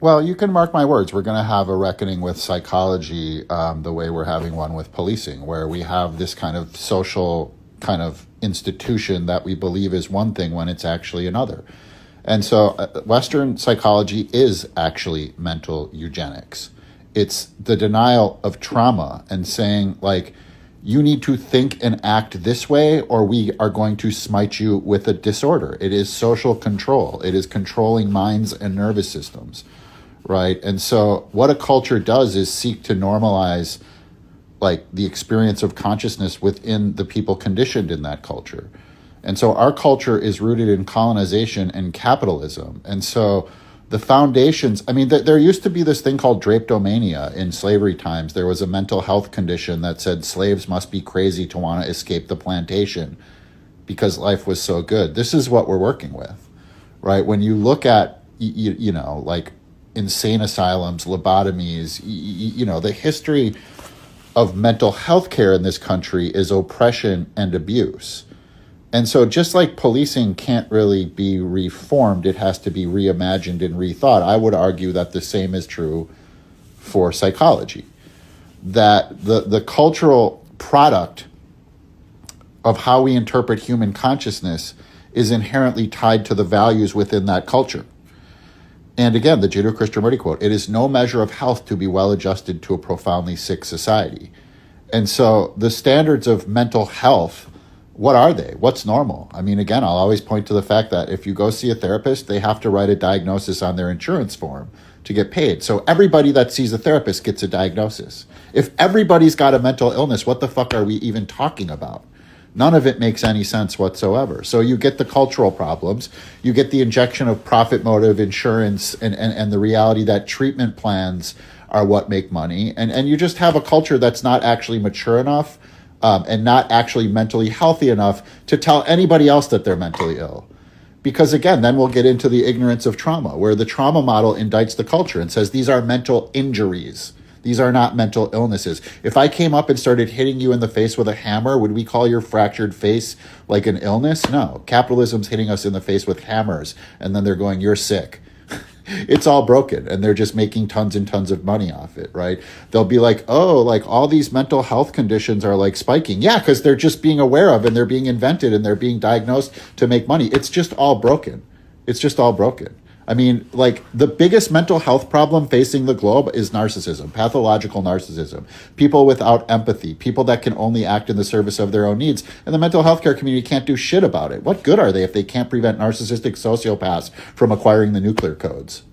Well, you can mark my words. We're going to have a reckoning with psychology the way we're having one with policing, where we have this kind of social kind of institution that we believe is one thing when it's actually another. And so Western psychology is actually mental eugenics. It's the denial of trauma and saying, like, you need to think and act this way or we are going to smite you with a disorder. It is social control. It is controlling minds and nervous systems, right? And so what a culture does is seek to normalize like the experience of consciousness within the people conditioned in that culture. And so our culture is rooted in colonization and capitalism. And so the foundations, I mean, there used to be this thing called drapetomania in slavery times. There was a mental health condition that said slaves must be crazy to want to escape the plantation because life was so good. This is what we're working with, right? When you look at, you know, like insane asylums, lobotomies, you know, the history of mental health care in this country is oppression and abuse. And so just like policing can't really be reformed, it has to be reimagined and rethought. I would argue that the same is true for psychology, that the cultural product of how we interpret human consciousness is inherently tied to the values within that culture. And again, the Judeo-Christian quote, it is no measure of health to be well adjusted to a profoundly sick society. And so the standards of mental health, what are they? What's normal? I mean, again, I'll always point to the fact that if you go see a therapist, they have to write a diagnosis on their insurance form to get paid. So everybody that sees a therapist gets a diagnosis. If everybody's got a mental illness, what the fuck are we even talking about? None of it makes any sense whatsoever. So you get the cultural problems, you get the injection of profit motive insurance and the reality that treatment plans are what make money. And you just have a culture that's not actually mature enough and not actually mentally healthy enough to tell anybody else that they're mentally ill. Because again, then we'll get into the ignorance of trauma, where the trauma model indicts the culture and says these are mental injuries. These are not mental illnesses. If I came up and started hitting you in the face with a hammer, would we call your fractured face like an illness? No. Capitalism's hitting us in the face with hammers, and then they're going, you're sick. It's all broken, and they're just making tons and tons of money off it, right? They'll be like, oh, like all these mental health conditions are like spiking. Yeah, because they're just being aware of, and they're being invented, and they're being diagnosed to make money. It's just all broken. It's just all broken. I mean, like the biggest mental health problem facing the globe is narcissism, pathological narcissism, people without empathy, people that can only act in the service of their own needs. And the mental health care community can't do shit about it. What good are they if they can't prevent narcissistic sociopaths from acquiring the nuclear codes?